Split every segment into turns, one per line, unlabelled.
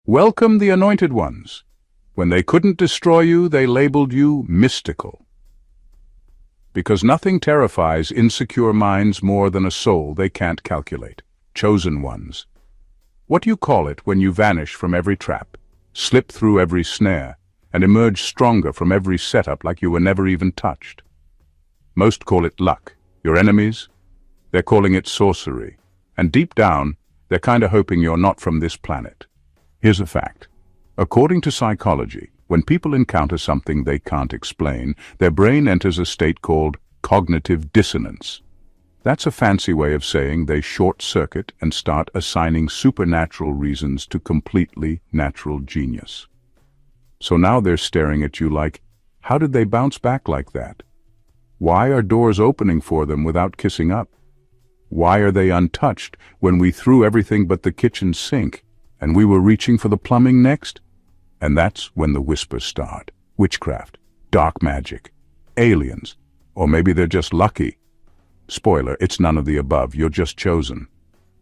Welcome the anointed ones. When they couldn't destroy you, they labeled you mystical. Because nothing terrifies insecure minds more than a soul they can't calculate. Chosen ones. What do you call it when you vanish from every trap, slip through every snare, and emerge stronger from every setup like you were never even touched? Most call it luck. Your enemies? They're calling it sorcery. And deep down, they're kinda hoping you're not from this planet. Here's a fact. According to psychology, when people encounter something they can't explain, their brain enters a state called cognitive dissonance. That's a fancy way of saying they short-circuit and start assigning supernatural reasons to completely natural genius. So now they're staring at you like, how did they bounce back like that? Why are doors opening for them without kissing up? Why are they untouched when we threw everything but the kitchen sink, and we were reaching for the plumbing next? And that's when the whispers start. Witchcraft, dark magic, aliens, or maybe they're just lucky. Spoiler, it's none of the above, you're just chosen.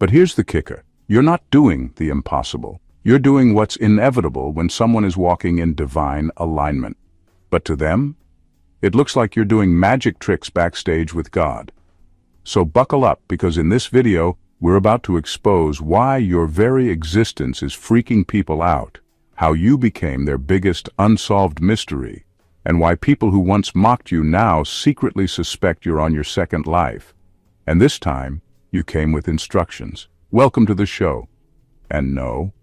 But here's the kicker. You're not doing the impossible. You're doing what's inevitable when someone is walking in divine alignment. But to them, it looks like you're doing magic tricks backstage with God. So buckle up, because in this video, we're about to expose why your very existence is freaking people out, how you became their biggest unsolved mystery, and why people who once mocked you now secretly suspect you're on your second life. And this time, you came with instructions. Welcome to the show. And no,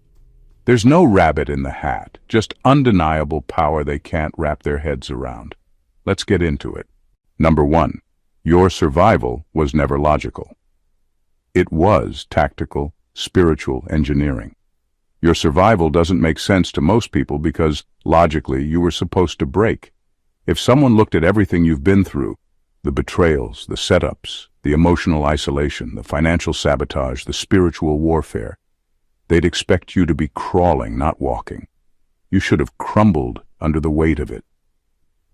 there's no rabbit in the hat, just undeniable power they can't wrap their heads around. Let's get into it. Number 1. Your survival was never logical. It was tactical, spiritual engineering. Your survival doesn't make sense to most people because, logically, you were supposed to break. If someone looked at everything you've been through, the betrayals, the setups, the emotional isolation, the financial sabotage, the spiritual warfare, they'd expect you to be crawling, not walking. You should have crumbled under the weight of it.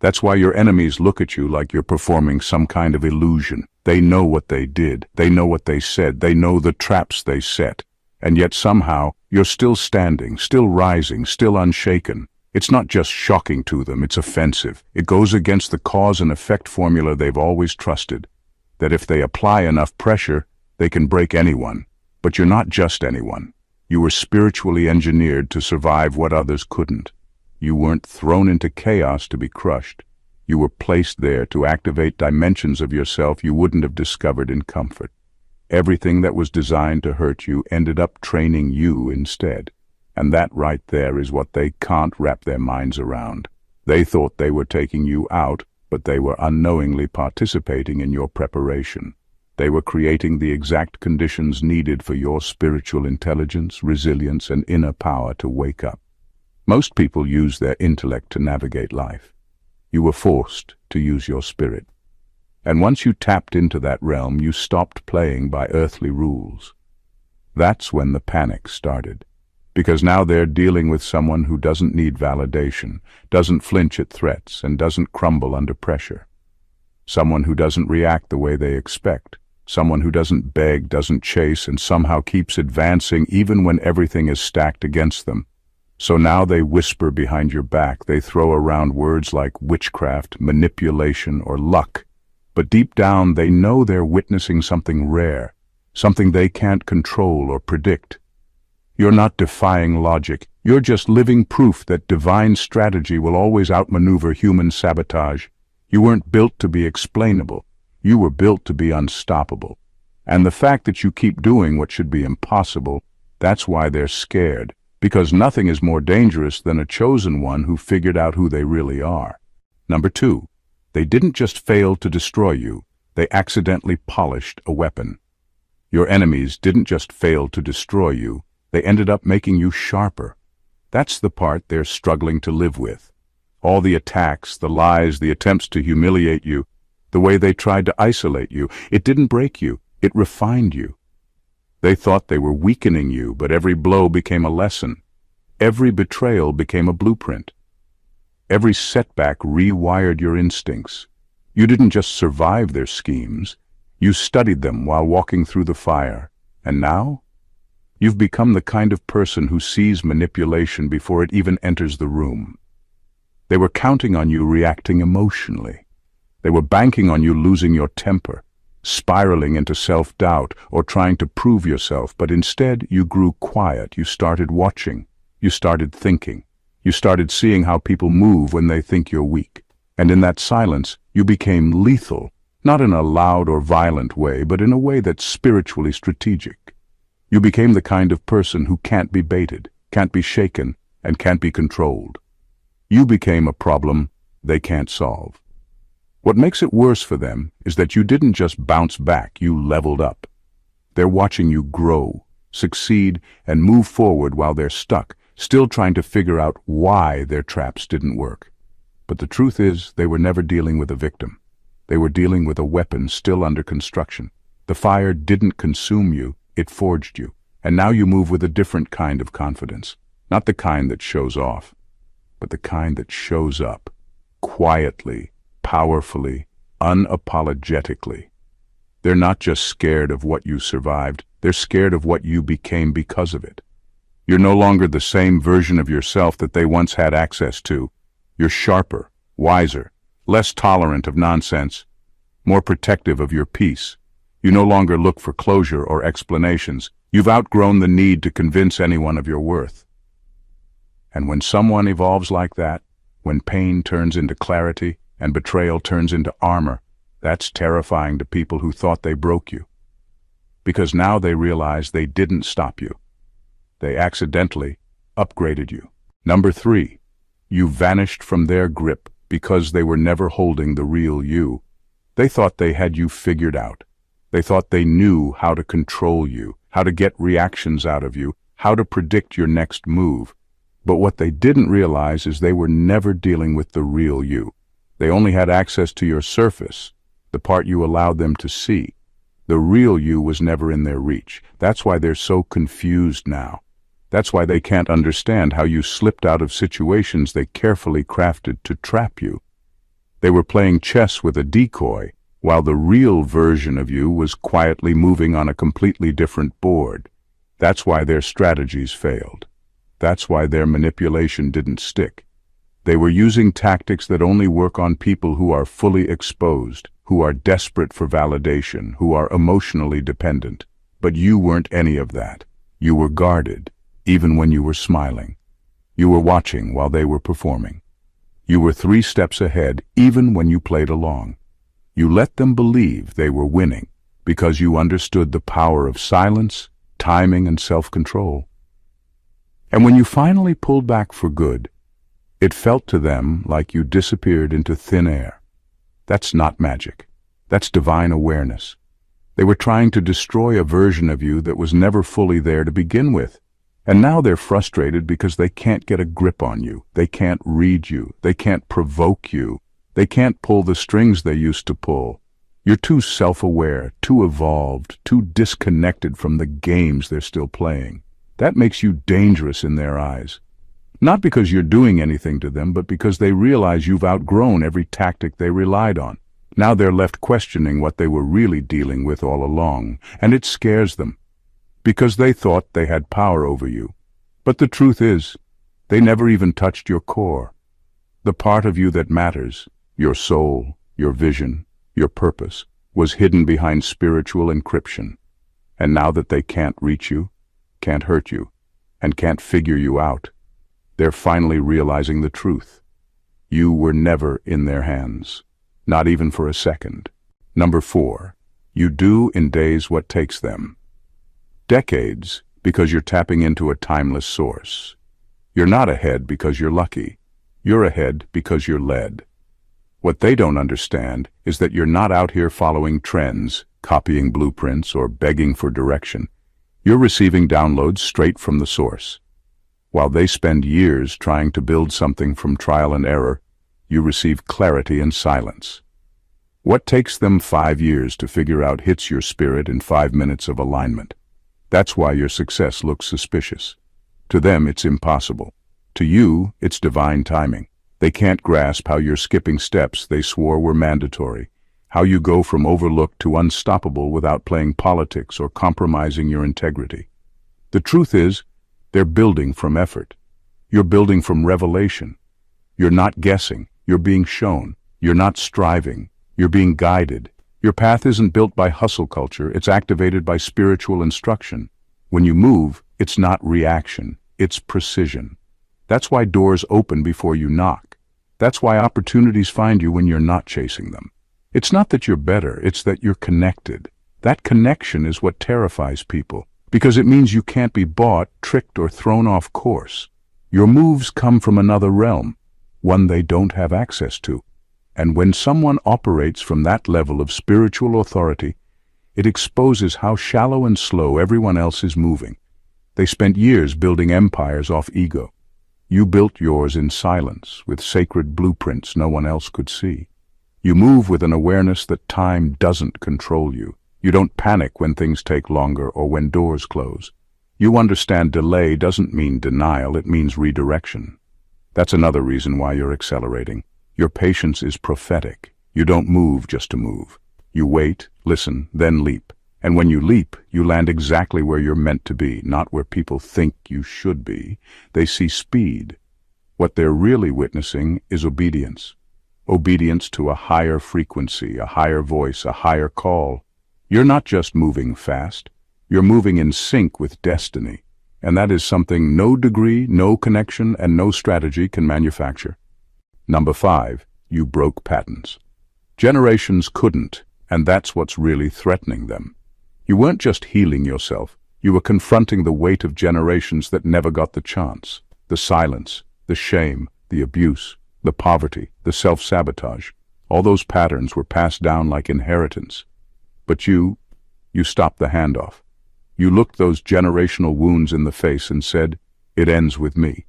That's why your enemies look at you like you're performing some kind of illusion. They know what they did, they know what they said, they know the traps they set. And yet somehow, you're still standing, still rising, still unshaken. It's not just shocking to them, it's offensive. It goes against the cause and effect formula they've always trusted. That if they apply enough pressure, they can break anyone. But you're not just anyone. You were spiritually engineered to survive what others couldn't. You weren't thrown into chaos to be crushed. You were placed there to activate dimensions of yourself you wouldn't have discovered in comfort. Everything that was designed to hurt you ended up training you instead. And that right there is what they can't wrap their minds around. They thought they were taking you out, but they were unknowingly participating in your preparation. They were creating the exact conditions needed for your spiritual intelligence, resilience, and inner power to wake up. Most people use their intellect to navigate life. You were forced to use your spirit. And once you tapped into that realm, you stopped playing by earthly rules. That's when the panic started. Because now they're dealing with someone who doesn't need validation, doesn't flinch at threats, and doesn't crumble under pressure. Someone who doesn't react the way they expect. Someone who doesn't beg, doesn't chase, and somehow keeps advancing even when everything is stacked against them. So now they whisper behind your back, they throw around words like witchcraft, manipulation, or luck. But deep down they know they're witnessing something rare, something they can't control or predict. You're not defying logic, you're just living proof that divine strategy will always outmaneuver human sabotage. You weren't built to be explainable, you were built to be unstoppable. And the fact that you keep doing what should be impossible, that's why they're scared. Because nothing is more dangerous than a chosen one who figured out who they really are. Number 2, they didn't just fail to destroy you, they accidentally polished a weapon. Your enemies didn't just fail to destroy you, they ended up making you sharper. That's the part they're struggling to live with. All the attacks, the lies, the attempts to humiliate you, the way they tried to isolate you, it didn't break you, it refined you. They thought they were weakening you, but every blow became a lesson. Every betrayal became a blueprint. Every setback rewired your instincts. You didn't just survive their schemes, you studied them while walking through the fire. And now? You've become the kind of person who sees manipulation before it even enters the room. They were counting on you reacting emotionally. They were banking on you losing your temper, spiraling into self-doubt, or trying to prove yourself, but instead you grew quiet. You started watching. You started thinking. You started seeing how people move when they think you're weak. And in that silence, you became lethal, not in a loud or violent way, but in a way that's spiritually strategic. You became the kind of person who can't be baited, can't be shaken, and can't be controlled. You became a problem they can't solve. What makes it worse for them is that you didn't just bounce back, you leveled up. They're watching you grow, succeed, and move forward while they're stuck, still trying to figure out why their traps didn't work. But the truth is, they were never dealing with a victim. They were dealing with a weapon still under construction. The fire didn't consume you, it forged you. And now you move with a different kind of confidence. Not the kind that shows off, but the kind that shows up, quietly, powerfully, unapologetically. They're not just scared of what you survived, they're scared of what you became because of it. You're no longer the same version of yourself that they once had access to. You're sharper, wiser, less tolerant of nonsense, more protective of your peace. You no longer look for closure or explanations. You've outgrown the need to convince anyone of your worth. And when someone evolves like that, when pain turns into clarity and betrayal turns into armor, that's terrifying to people who thought they broke you. Because now they realize they didn't stop you. They accidentally upgraded you. Number 3, you vanished from their grip because they were never holding the real you. They thought they had you figured out. They thought they knew how to control you, how to get reactions out of you, how to predict your next move. But what they didn't realize is they were never dealing with the real you. They only had access to your surface, the part you allowed them to see. The real you was never in their reach. That's why they're so confused now. That's why they can't understand how you slipped out of situations they carefully crafted to trap you. They were playing chess with a decoy, while the real version of you was quietly moving on a completely different board. That's why their strategies failed. That's why their manipulation didn't stick. They were using tactics that only work on people who are fully exposed, who are desperate for validation, who are emotionally dependent. But you weren't any of that. You were guarded, even when you were smiling. You were watching while they were performing. You were 3 steps ahead, even when you played along. You let them believe they were winning, because you understood the power of silence, timing, and self-control. And when you finally pulled back for good, it felt to them like you disappeared into thin air. That's not magic. That's divine awareness. They were trying to destroy a version of you that was never fully there to begin with. And now they're frustrated because they can't get a grip on you. They can't read you. They can't provoke you. They can't pull the strings they used to pull. You're too self-aware, too evolved, too disconnected from the games they're still playing. That makes you dangerous in their eyes. Not because you're doing anything to them, but because they realize you've outgrown every tactic they relied on. Now they're left questioning what they were really dealing with all along, and it scares them, because they thought they had power over you. But the truth is, they never even touched your core. The part of you that matters, your soul, your vision, your purpose, was hidden behind spiritual encryption. And now that they can't reach you, can't hurt you, and can't figure you out, they're finally realizing the truth. You were never in their hands, not even for a second. Number 4, you do in days what takes them. Decades, because you're tapping into a timeless source. You're not ahead because you're lucky. You're ahead because you're led. What they don't understand is that you're not out here following trends, copying blueprints, or begging for direction. You're receiving downloads straight from the source. While they spend years trying to build something from trial and error, you receive clarity and silence. What takes them 5 years to figure out hits your spirit in 5 minutes of alignment. That's why your success looks suspicious. To them, it's impossible. To you, it's divine timing. They can't grasp how you're skipping steps they swore were mandatory, how you go from overlooked to unstoppable without playing politics or compromising your integrity. The truth is, they're building from effort. You're building from revelation. You're not guessing, you're being shown. You're not striving, you're being guided. Your path isn't built by hustle culture, it's activated by spiritual instruction. When you move, it's not reaction, it's precision. That's why doors open before you knock. That's why opportunities find you when you're not chasing them. It's not that you're better, it's that you're connected. That connection is what terrifies people, because it means you can't be bought, tricked, or thrown off course. Your moves come from another realm, one they don't have access to. And when someone operates from that level of spiritual authority, it exposes how shallow and slow everyone else is moving. They spent years building empires off ego. You built yours in silence, with sacred blueprints no one else could see. You move with an awareness that time doesn't control you. You don't panic when things take longer or when doors close. You understand delay doesn't mean denial, it means redirection. That's another reason why you're accelerating. Your patience is prophetic. You don't move just to move. You wait, listen, then leap. And when you leap, you land exactly where you're meant to be, not where people think you should be. They see speed. What they're really witnessing is obedience. Obedience to a higher frequency, a higher voice, a higher call. You're not just moving fast. You're moving in sync with destiny. And that is something no degree, no connection, and no strategy can manufacture. Number 5, you broke patterns. Generations couldn't, and that's what's really threatening them. You weren't just healing yourself, you were confronting the weight of generations that never got the chance. The silence, the shame, the abuse, the poverty, the self-sabotage. All those patterns were passed down like inheritance. But you stopped the handoff. You looked those generational wounds in the face and said, "It ends with me."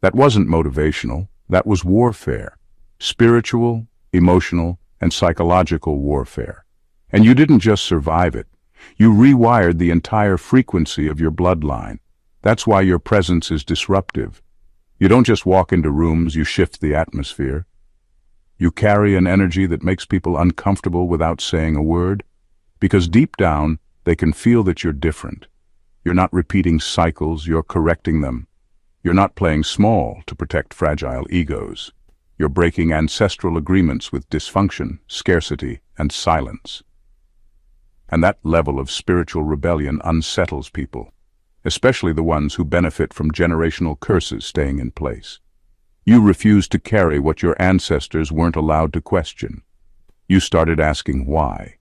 That wasn't motivational. That was warfare. Spiritual, emotional, and psychological warfare. And you didn't just survive it. You rewired the entire frequency of your bloodline. That's why your presence is disruptive. You don't just walk into rooms, you shift the atmosphere. You carry an energy that makes people uncomfortable without saying a word. Because deep down, they can feel that you're different. You're not repeating cycles, you're correcting them. You're not playing small to protect fragile egos. You're breaking ancestral agreements with dysfunction, scarcity, and silence. And that level of spiritual rebellion unsettles people, especially the ones who benefit from generational curses staying in place. You refused to carry what your ancestors weren't allowed to question. You started asking why.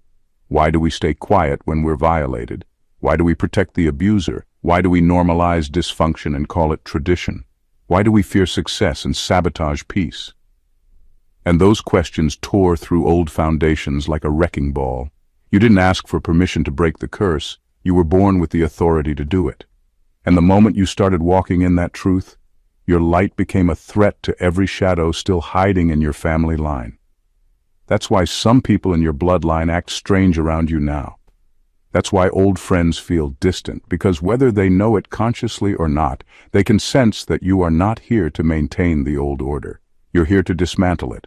Why do we stay quiet when we're violated? Why do we protect the abuser? Why do we normalize dysfunction and call it tradition? Why do we fear success and sabotage peace? And those questions tore through old foundations like a wrecking ball. You didn't ask for permission to break the curse. You were born with the authority to do it. And the moment you started walking in that truth, your light became a threat to every shadow still hiding in your family line. That's why some people in your bloodline act strange around you now. That's why old friends feel distant, because whether they know it consciously or not, they can sense that you are not here to maintain the old order. You're here to dismantle it.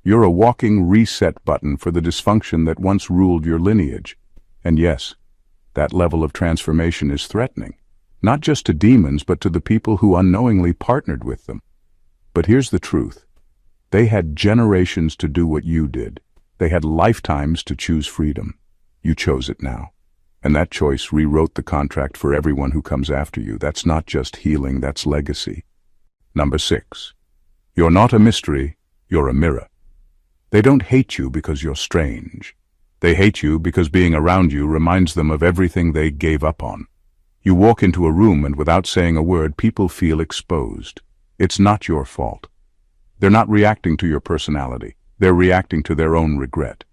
You're a walking reset button for the dysfunction that once ruled your lineage. And yes, that level of transformation is threatening, not just to demons, but to the people who unknowingly partnered with them. But here's the truth. They had generations to do what you did. They had lifetimes to choose freedom. You chose it now. And that choice rewrote the contract for everyone who comes after you. That's not just healing, that's legacy. Number 6. You're not a mystery, you're a mirror. They don't hate you because you're strange. They hate you because being around you reminds them of everything they gave up on. You walk into a room and without saying a word, people feel exposed. It's not your fault. They're not reacting to your personality. They're reacting to their own regret.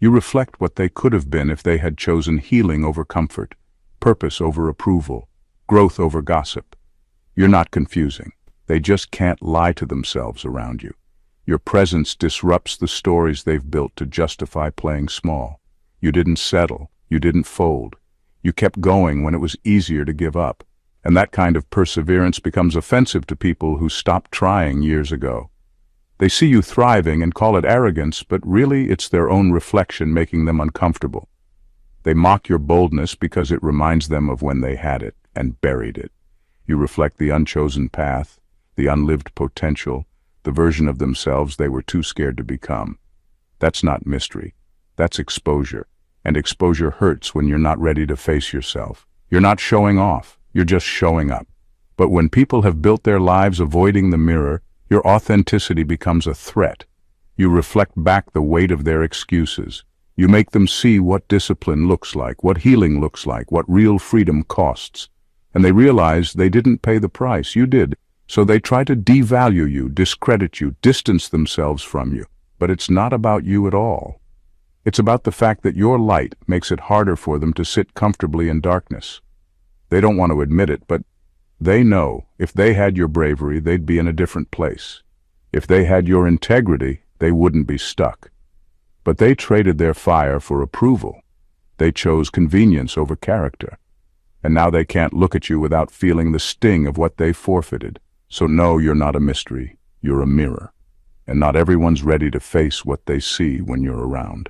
You reflect what they could have been if they had chosen healing over comfort, purpose over approval, growth over gossip. You're not confusing. They just can't lie to themselves around you. Your presence disrupts the stories they've built to justify playing small. You didn't settle. You didn't fold. You kept going when it was easier to give up. And that kind of perseverance becomes offensive to people who stopped trying years ago. They see you thriving and call it arrogance, but really it's their own reflection making them uncomfortable. They mock your boldness because it reminds them of when they had it and buried it. You reflect the unchosen path, the unlived potential, the version of themselves they were too scared to become. That's not mystery. That's exposure. And exposure hurts when you're not ready to face yourself. You're not showing off. You're just showing up. But when people have built their lives avoiding the mirror, your authenticity becomes a threat. You reflect back the weight of their excuses. You make them see what discipline looks like, what healing looks like, what real freedom costs. And they realize they didn't pay the price. You did. So they try to devalue you, discredit you, distance themselves from you. But it's not about you at all. It's about the fact that your light makes it harder for them to sit comfortably in darkness. They don't want to admit it, but they know if they had your bravery, they'd be in a different place. If they had your integrity, they wouldn't be stuck. But they traded their fire for approval. They chose convenience over character. And now they can't look at you without feeling the sting of what they forfeited. So no, you're not a mystery. You're a mirror. And not everyone's ready to face what they see when you're around.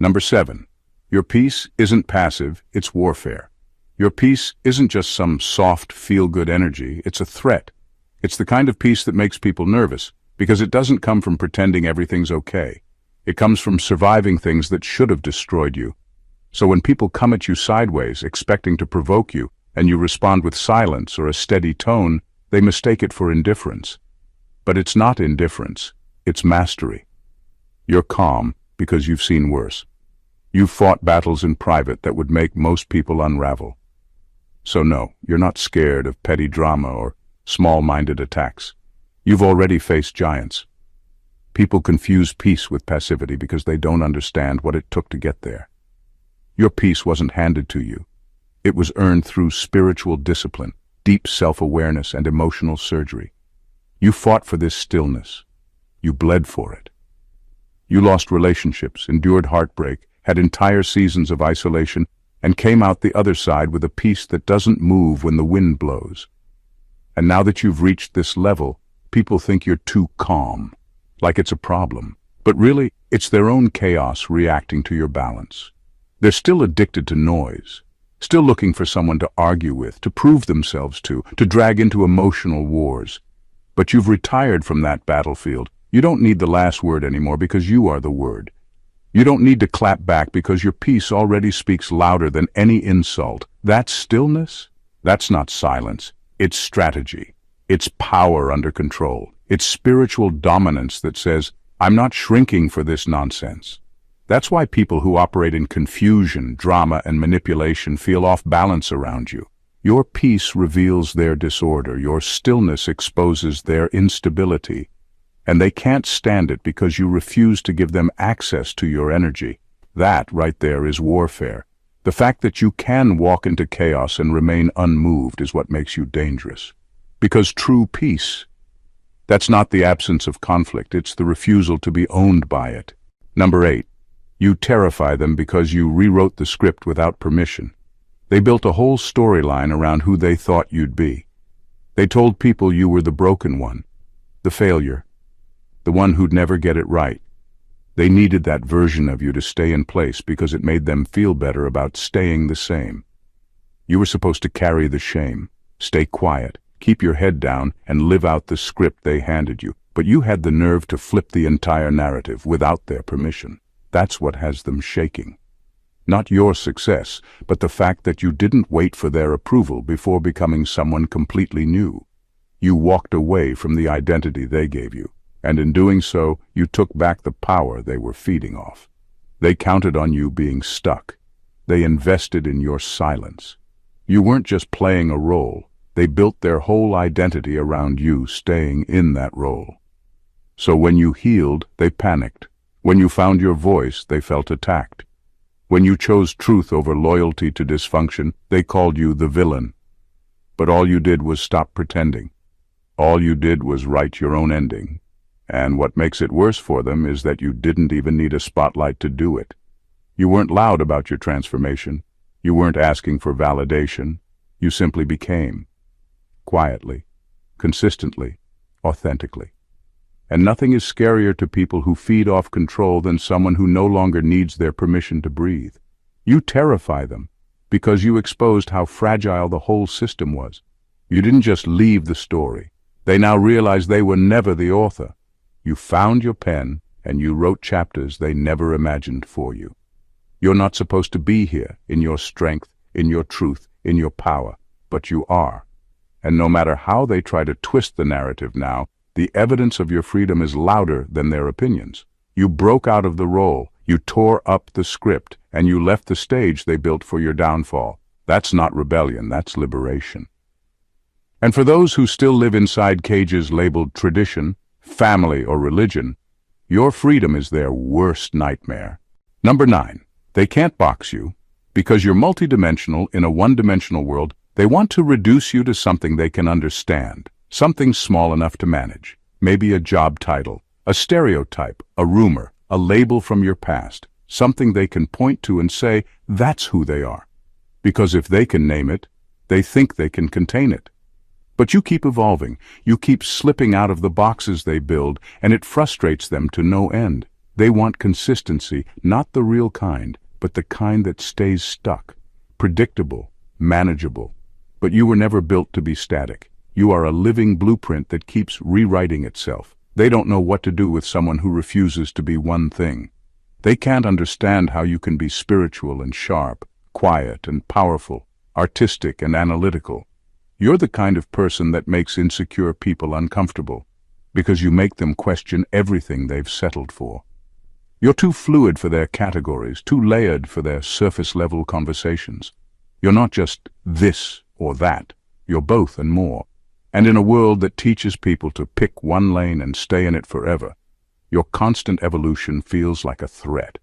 Number 7. Your peace isn't passive, it's warfare. Your peace isn't just some soft, feel-good energy, it's a threat. It's the kind of peace that makes people nervous, because it doesn't come from pretending everything's okay. It comes from surviving things that should have destroyed you. So when people come at you sideways, expecting to provoke you, and you respond with silence or a steady tone, they mistake it for indifference. But it's not indifference, it's mastery. You're calm because you've seen worse. You've fought battles in private that would make most people unravel. So no, you're not scared of petty drama or small-minded attacks. You've already faced giants. People confuse peace with passivity because they don't understand what it took to get there. Your peace wasn't handed to you. It was earned through spiritual discipline, deep self-awareness, and emotional surgery. You fought for this stillness. You bled for it. You lost relationships, endured heartbreak, had entire seasons of isolation, and came out the other side with a peace that doesn't move when the wind blows. And now that you've reached this level, people think you're too calm, like it's a problem. But really, it's their own chaos reacting to your balance. They're still addicted to noise, still looking for someone to argue with, to prove themselves to drag into emotional wars. But you've retired from that battlefield. You don't need the last word anymore because you are the word. You don't need to clap back because your peace already speaks louder than any insult. That's stillness? That's not silence. It's strategy. It's power under control. It's spiritual dominance that says, I'm not shrinking for this nonsense. That's why people who operate in confusion, drama, and manipulation feel off balance around you. Your peace reveals their disorder. Your stillness exposes their instability. And they can't stand it because you refuse to give them access to your energy. That right there is warfare. The fact that you can walk into chaos and remain unmoved is what makes you dangerous. Because true peace, that's not the absence of conflict, it's the refusal to be owned by it. Number 8. You terrify them because you rewrote the script without permission. They built a whole storyline around who they thought you'd be. They told people you were the broken one, the failure, the one who'd never get it right. They needed that version of you to stay in place because it made them feel better about staying the same. You were supposed to carry the shame, stay quiet, keep your head down, and live out the script they handed you. But you had the nerve to flip the entire narrative without their permission. That's what has them shaking. Not your success, but the fact that you didn't wait for their approval before becoming someone completely new. You walked away from the identity they gave you. And in doing so, you took back the power they were feeding off. They counted on you being stuck. They invested in your silence. You weren't just playing a role. They built their whole identity around you staying in that role. So when you healed, they panicked. When you found your voice, they felt attacked. When you chose truth over loyalty to dysfunction, they called you the villain. But all you did was stop pretending. All you did was write your own ending. And what makes it worse for them is that you didn't even need a spotlight to do it. You weren't loud about your transformation. You weren't asking for validation. You simply became. Quietly, consistently, authentically. And nothing is scarier to people who feed off control than someone who no longer needs their permission to breathe. You terrify them because you exposed how fragile the whole system was. You didn't just leave the story. They now realize they were never the author. You found your pen and you wrote chapters they never imagined for you. You're not supposed to be here in your strength, in your truth, in your power, but you are. And no matter how they try to twist the narrative now, the evidence of your freedom is louder than their opinions. You broke out of the role, you tore up the script, and you left the stage they built for your downfall. That's not rebellion, that's liberation. And for those who still live inside cages labeled tradition, family, or religion, your freedom is their worst nightmare. Number 9. They can't box you. Because you're multidimensional in a one-dimensional world, they want to reduce you to something they can understand, something small enough to manage. Maybe a job title, a stereotype, a rumor, a label from your past, something they can point to and say, that's who they are. Because if they can name it, they think they can contain it. But you keep evolving, you keep slipping out of the boxes they build, and it frustrates them to no end. They want consistency, not the real kind, but the kind that stays stuck, predictable, manageable. But you were never built to be static. You are a living blueprint that keeps rewriting itself. They don't know what to do with someone who refuses to be one thing. They can't understand how you can be spiritual and sharp, quiet and powerful, artistic and analytical. You're the kind of person that makes insecure people uncomfortable, because you make them question everything they've settled for. You're too fluid for their categories, too layered for their surface-level conversations. You're not just this or that, you're both and more. And in a world that teaches people to pick one lane and stay in it forever, your constant evolution feels like a threat.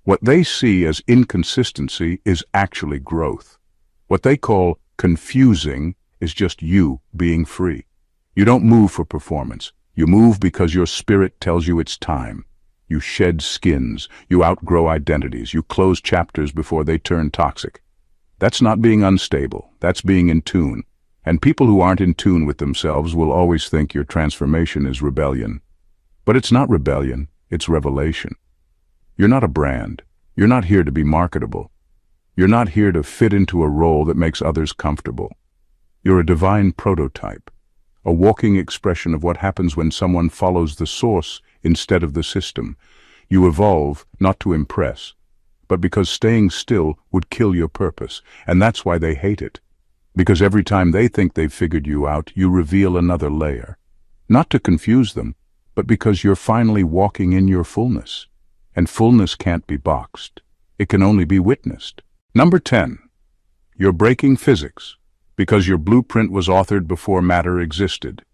What they see as inconsistency is actually growth. What they call confusing is just you being free. You don't move for performance. You move because your spirit tells you it's time. You shed skins, you outgrow identities, you close chapters before they turn toxic. That's not being unstable, that's being in tune. And people who aren't in tune with themselves will always think your transformation is rebellion. But it's not rebellion, it's revelation. You're not a brand. You're not here to be marketable. You're not here to fit into a role that makes others comfortable. You're a divine prototype, a walking expression of what happens when someone follows the source instead of the system. You evolve not to impress, but because staying still would kill your purpose, and that's why they hate it. Because every time they think they've figured you out, you reveal another layer. Not to confuse them, but because you're finally walking in your fullness. And fullness can't be boxed. It can only be witnessed. Number 10. You're breaking physics, because your blueprint was authored before matter existed.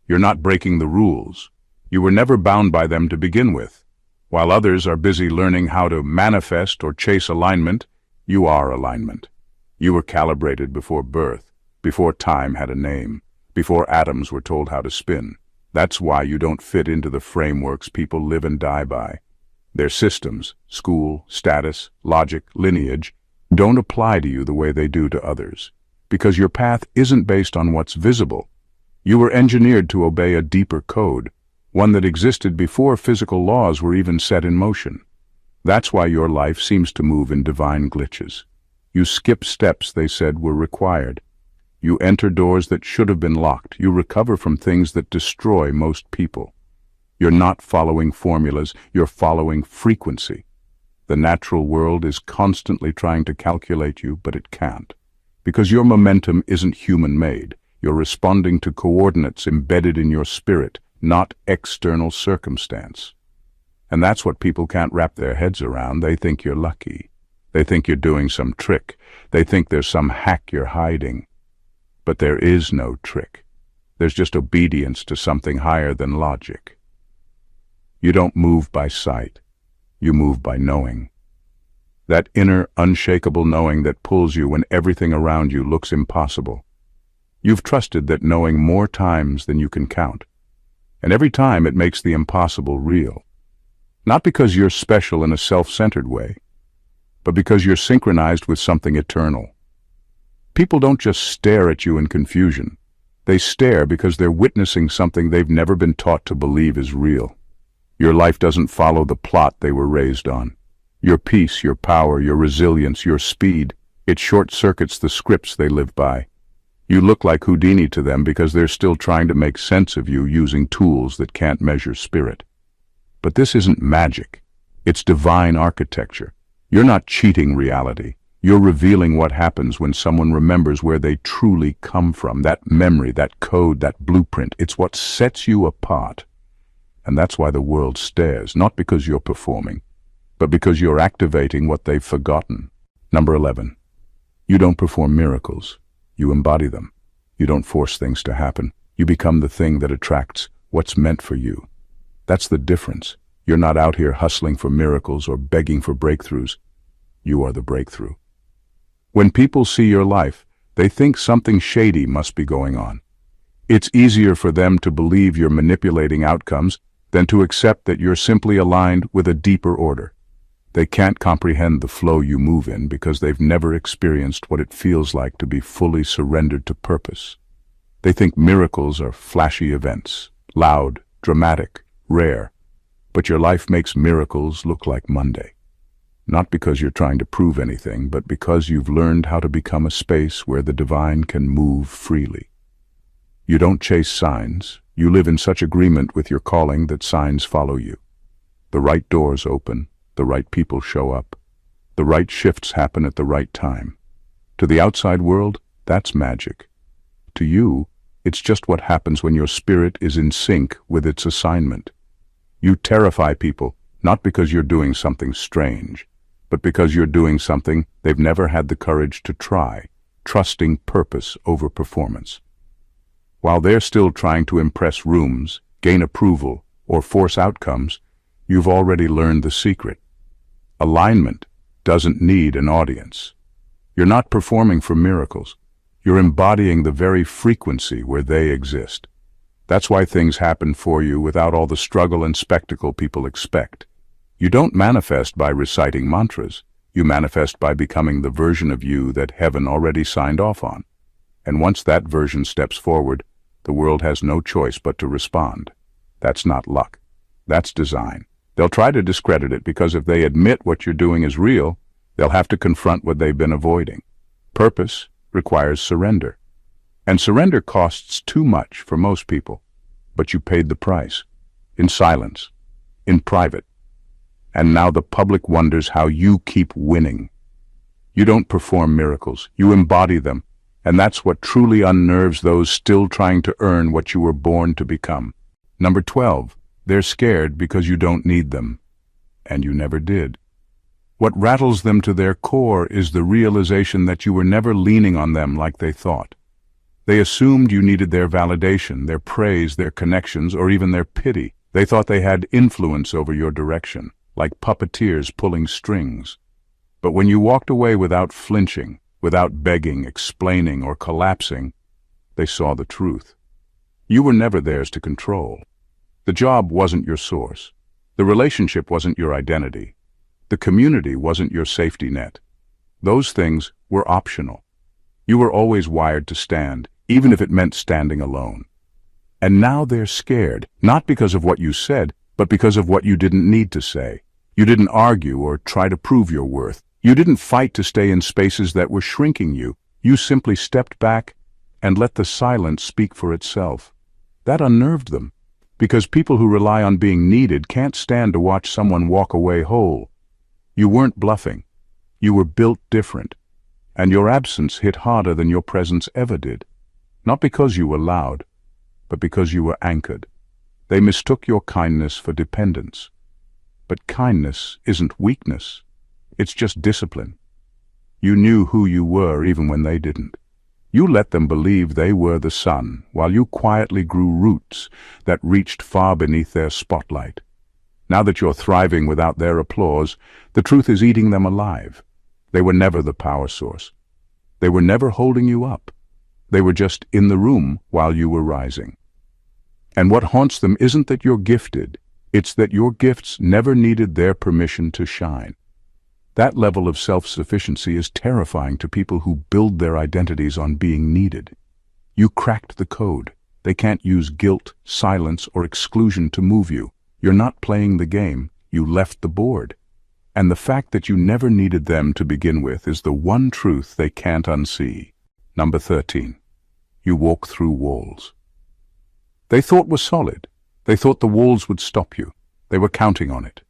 You're not breaking the rules. You were never bound by them to begin with. While others are busy learning how to manifest or chase alignment, you are alignment. You were calibrated before birth, before time had a name, before atoms were told how to spin. That's why you don't fit into the frameworks people live and die by. Their systems, school, status, logic, lineage, don't apply to you the way they do to others. Because your path isn't based on what's visible. You were engineered to obey a deeper code, one that existed before physical laws were even set in motion. That's why your life seems to move in divine glitches. You skip steps they said were required. You enter doors that should have been locked. You recover from things that destroy most people. You're not following formulas, you're following frequency. The natural world is constantly trying to calculate you, but it can't. Because your momentum isn't human-made. You're responding to coordinates embedded in your spirit, not external circumstance. And that's what people can't wrap their heads around. They think you're lucky. They think you're doing some trick. They think there's some hack you're hiding. But there is no trick. There's just obedience to something higher than logic. You don't move by sight. You move by knowing. That inner, unshakable knowing that pulls you when everything around you looks impossible. You've trusted that knowing more times than you can count. And every time it makes the impossible real. Not because you're special in a self-centered way, but because you're synchronized with something eternal. People don't just stare at you in confusion. They stare because they're witnessing something they've never been taught to believe is real. Your life doesn't follow the plot they were raised on. Your peace, your power, your resilience, your speed. It short-circuits the scripts they live by. You look like Houdini to them because they're still trying to make sense of you using tools that can't measure spirit. But this isn't magic. It's divine architecture. You're not cheating reality. You're revealing what happens when someone remembers where they truly come from. That memory, that code, that blueprint, it's what sets you apart. And that's why the world stares, not because you're performing, but because you're activating what they've forgotten. Number 11. You don't perform miracles. You embody them. You don't force things to happen. You become the thing that attracts what's meant for you. That's the difference. You're not out here hustling for miracles or begging for breakthroughs. You are the breakthrough. When people see your life, they think something shady must be going on. It's easier for them to believe you're manipulating outcomes than to accept that you're simply aligned with a deeper order. They can't comprehend the flow you move in because they've never experienced what it feels like to be fully surrendered to purpose. They think miracles are flashy events, loud, dramatic, rare. But your life makes miracles look like Monday. Not because you're trying to prove anything, but because you've learned how to become a space where the divine can move freely. You don't chase signs. You live in such agreement with your calling that signs follow you. The right doors open. The right people show up. The right shifts happen at the right time. To the outside world, that's magic. To you, it's just what happens when your spirit is in sync with its assignment. You terrify people, not because you're doing something strange, but because you're doing something they've never had the courage to try, trusting purpose over performance. While they're still trying to impress rooms, gain approval, or force outcomes, you've already learned the secret. Alignment doesn't need an audience. You're not performing for miracles. You're embodying the very frequency where they exist. That's why things happen for you without all the struggle and spectacle people expect. You don't manifest by reciting mantras. You manifest by becoming the version of you that heaven already signed off on. And once that version steps forward, the world has no choice but to respond. That's not luck. That's design. They'll try to discredit it because if they admit what you're doing is real, they'll have to confront what they've been avoiding. Purpose requires surrender. And surrender costs too much for most people. But you paid the price. In silence. In private. And now the public wonders how you keep winning. You don't perform miracles. You embody them. And that's what truly unnerves those still trying to earn what you were born to become. Number 12. They're scared because you don't need them. And you never did. What rattles them to their core is the realization that you were never leaning on them like they thought. They assumed you needed their validation, their praise, their connections, or even their pity. They thought they had influence over your direction, like puppeteers pulling strings. But when you walked away without flinching, without begging, explaining, or collapsing, they saw the truth. You were never theirs to control. The job wasn't your source. The relationship wasn't your identity. The community wasn't your safety net. Those things were optional. You were always wired to stand, even if it meant standing alone. And now they're scared, not because of what you said, but because of what you didn't need to say. You didn't argue or try to prove your worth. You didn't fight to stay in spaces that were shrinking you. You simply stepped back and let the silence speak for itself. That unnerved them. Because people who rely on being needed can't stand to watch someone walk away whole. You weren't bluffing. You were built different. And your absence hit harder than your presence ever did. Not because you were loud, but because you were anchored. They mistook your kindness for dependence. But kindness isn't weakness. It's just discipline. You knew who you were even when they didn't. You let them believe they were the sun, while you quietly grew roots that reached far beneath their spotlight. Now that you're thriving without their applause, the truth is eating them alive. They were never the power source. They were never holding you up. They were just in the room while you were rising. And what haunts them isn't that you're gifted, it's that your gifts never needed their permission to shine. That level of self-sufficiency is terrifying to people who build their identities on being needed. You cracked the code. They can't use guilt, silence, or exclusion to move you. You're not playing the game. You left the board. And the fact that you never needed them to begin with is the one truth they can't unsee. Number 13. You walk through walls. They thought were solid. They thought the walls would stop you. They were counting on it.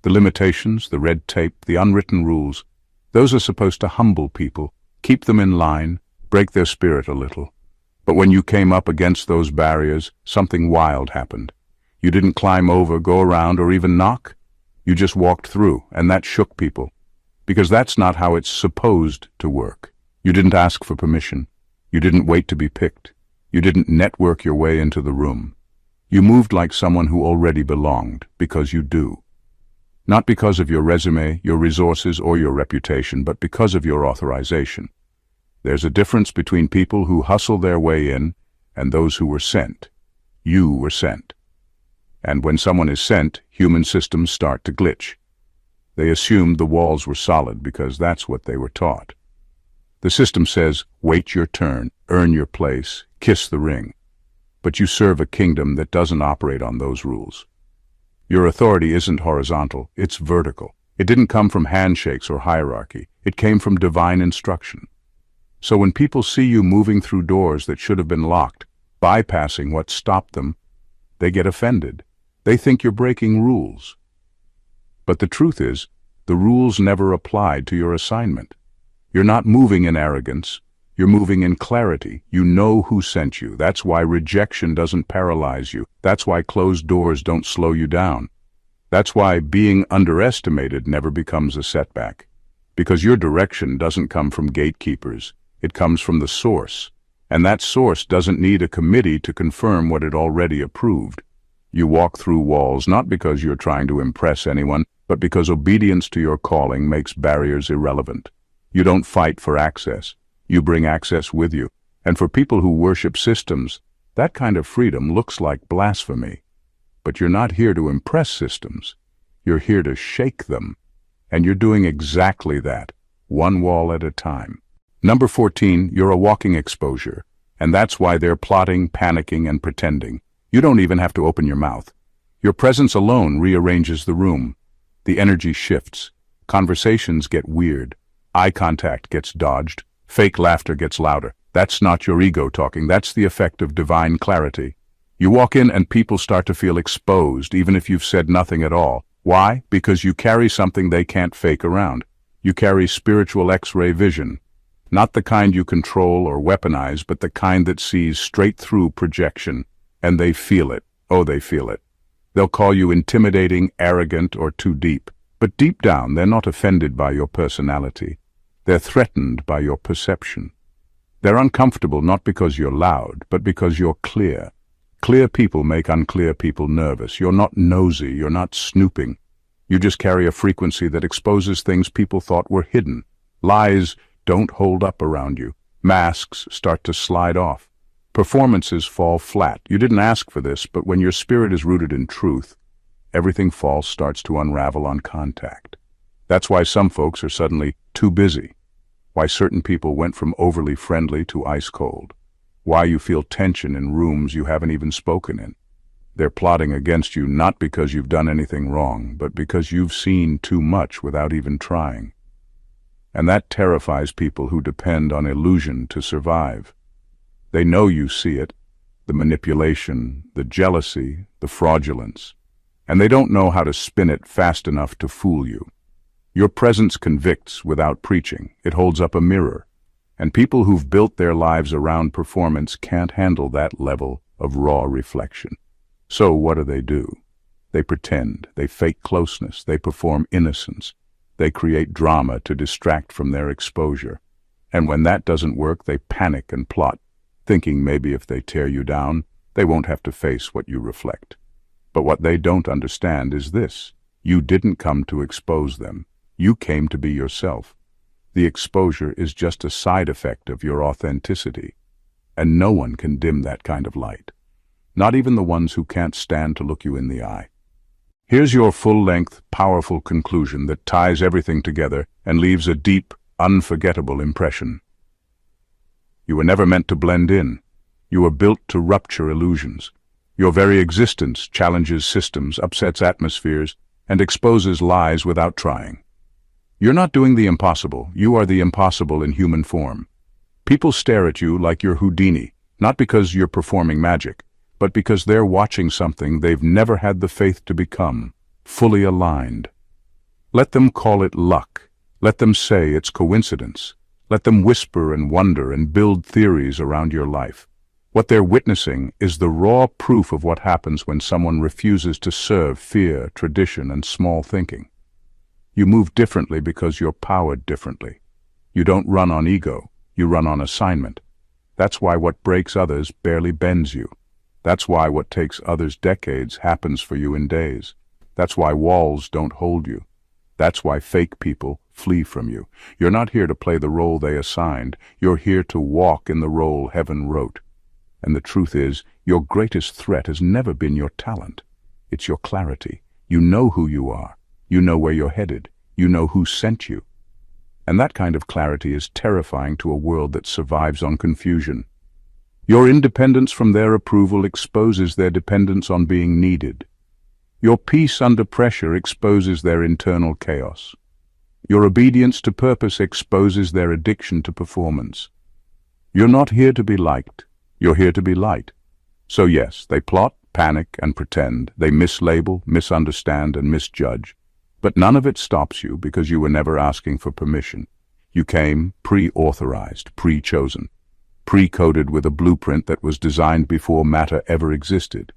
The limitations, the red tape, the unwritten rules, those are supposed to humble people, keep them in line, break their spirit a little. But when you came up against those barriers, something wild happened. You didn't climb over, go around, or even knock. You just walked through, and that shook people. Because that's not how it's supposed to work. You didn't ask for permission. You didn't wait to be picked. You didn't network your way into the room. You moved like someone who already belonged, because you do. Not because of your resume, your resources, or your reputation, but because of your authorization. There's a difference between people who hustle their way in and those who were sent. You were sent. And when someone is sent, human systems start to glitch. They assumed the walls were solid because that's what they were taught. The system says, wait your turn, earn your place, kiss the ring. But you serve a kingdom that doesn't operate on those rules. Your authority isn't horizontal, it's vertical. It didn't come from handshakes or hierarchy. It came from divine instruction. So when people see you moving through doors that should have been locked, bypassing what stopped them, they get offended. They think you're breaking rules. But the truth is, the rules never applied to your assignment. You're not moving in arrogance. You're moving in clarity. You know who sent you. That's why rejection doesn't paralyze you. That's why closed doors don't slow you down. That's why being underestimated never becomes a setback. Because your direction doesn't come from gatekeepers. It comes from the source. And that source doesn't need a committee to confirm what it already approved. You walk through walls not because you're trying to impress anyone, but because obedience to your calling makes barriers irrelevant. You don't fight for access. You bring access with you. And for people who worship systems, that kind of freedom looks like blasphemy. But you're not here to impress systems. You're here to shake them. And you're doing exactly that, one wall at a time. Number 14, you're a walking exposure. And that's why they're plotting, panicking, and pretending. You don't even have to open your mouth. Your presence alone rearranges the room. The energy shifts. Conversations get weird. Eye contact gets dodged. Fake laughter gets louder. That's not your ego talking. That's the effect of divine clarity. You walk in and people start to feel exposed, even if you've said nothing at all. Why? Because you carry something they can't fake around. You carry spiritual X-ray vision. Not the kind you control or weaponize, but the kind that sees straight through projection. And they feel it. Oh, they feel it. They'll call you intimidating, arrogant, or too deep. But deep down, they're not offended by your personality. They're threatened by your perception. They're uncomfortable not because you're loud, but because you're clear. Clear people make unclear people nervous. You're not nosy, you're not snooping. You just carry a frequency that exposes things people thought were hidden. Lies don't hold up around you. Masks start to slide off. Performances fall flat. You didn't ask for this, but when your spirit is rooted in truth, everything false starts to unravel on contact. That's why some folks are suddenly too busy. Why certain people went from overly friendly to ice cold. Why you feel tension in rooms you haven't even spoken in. They're plotting against you not because you've done anything wrong, but because you've seen too much without even trying. And that terrifies people who depend on illusion to survive. They know you see it, the manipulation, the jealousy, the fraudulence, and they don't know how to spin it fast enough to fool you. Your presence convicts without preaching. It holds up a mirror. And people who've built their lives around performance can't handle that level of raw reflection. So what do? They pretend, they fake closeness, they perform innocence. They create drama to distract from their exposure. And when that doesn't work, they panic and plot, thinking maybe if they tear you down, they won't have to face what you reflect. But what they don't understand is this: you didn't come to expose them. You came to be yourself. The exposure is just a side effect of your authenticity. And no one can dim that kind of light. Not even the ones who can't stand to look you in the eye. Here's your full-length, powerful conclusion that ties everything together and leaves a deep, unforgettable impression. You were never meant to blend in. You were built to rupture illusions. Your very existence challenges systems, upsets atmospheres, and exposes lies without trying. You're not doing the impossible. You are the impossible in human form. People stare at you like you're Houdini, not because you're performing magic, but because they're watching something they've never had the faith to become, fully aligned. Let them call it luck. Let them say it's coincidence. Let them whisper and wonder and build theories around your life. What they're witnessing is the raw proof of what happens when someone refuses to serve fear, tradition, and small thinking. You move differently because you're powered differently. You don't run on ego, you run on assignment. That's why what breaks others barely bends you. That's why what takes others decades happens for you in days. That's why walls don't hold you. That's why fake people flee from you. You're not here to play the role they assigned. You're here to walk in the role heaven wrote. And the truth is, your greatest threat has never been your talent. It's your clarity. You know who you are. You know where you're headed. You know who sent you. And that kind of clarity is terrifying to a world that survives on confusion. Your independence from their approval exposes their dependence on being needed. Your peace under pressure exposes their internal chaos. Your obedience to purpose exposes their addiction to performance. You're not here to be liked. You're here to be light. So yes, they plot, panic, and pretend. They mislabel, misunderstand, and misjudge. But none of it stops you because you were never asking for permission. You came pre-authorized, pre-chosen, pre-coded with a blueprint that was designed before matter ever existed.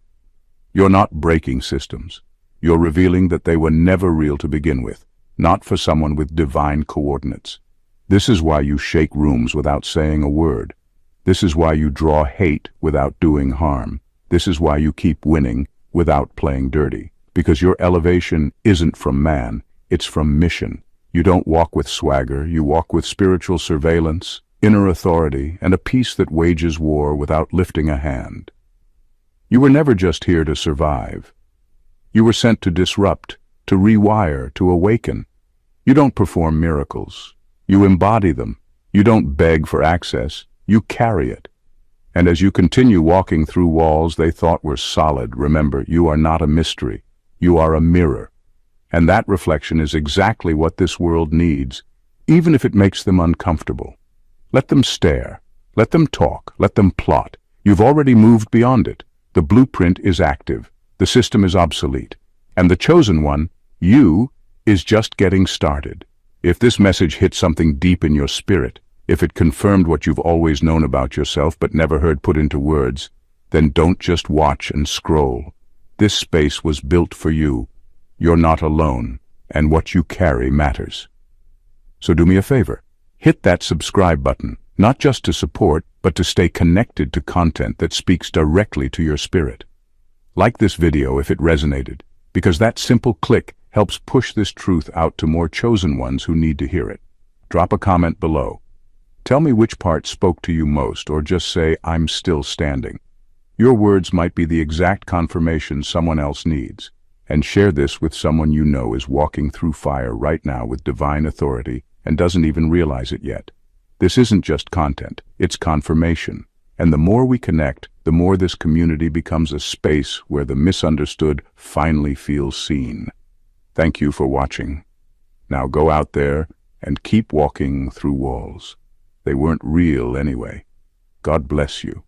You're not breaking systems. You're revealing that they were never real to begin with, not for someone with divine coordinates. This is why you shake rooms without saying a word. This is why you draw hate without doing harm. This is why you keep winning without playing dirty. Because your elevation isn't from man, it's from mission. You don't walk with swagger, you walk with spiritual surveillance, inner authority, and a peace that wages war without lifting a hand. You were never just here to survive. You were sent to disrupt, to rewire, to awaken. You don't perform miracles. You embody them. You don't beg for access. You carry it. And as you continue walking through walls they thought were solid, remember, you are not a mystery. You are a mirror. And that reflection is exactly what this world needs, even if it makes them uncomfortable. Let them stare. Let them talk. Let them plot. You've already moved beyond it. The blueprint is active. The system is obsolete. And the chosen one, you, is just getting started. If this message hit something deep in your spirit, if it confirmed what you've always known about yourself but never heard put into words, then don't just watch and scroll. This space was built for you. You're not alone, and what you carry matters. So do me a favor. Hit that subscribe button, not just to support, but to stay connected to content that speaks directly to your spirit. Like this video if it resonated, because that simple click helps push this truth out to more chosen ones who need to hear it. Drop a comment below. Tell me which part spoke to you most, or just say, I'm still standing. Your words might be the exact confirmation someone else needs. And share this with someone you know is walking through fire right now with divine authority and doesn't even realize it yet. This isn't just content, it's confirmation. And the more we connect, the more this community becomes a space where the misunderstood finally feels seen. Thank you for watching. Now go out there and keep walking through walls. They weren't real anyway. God bless you.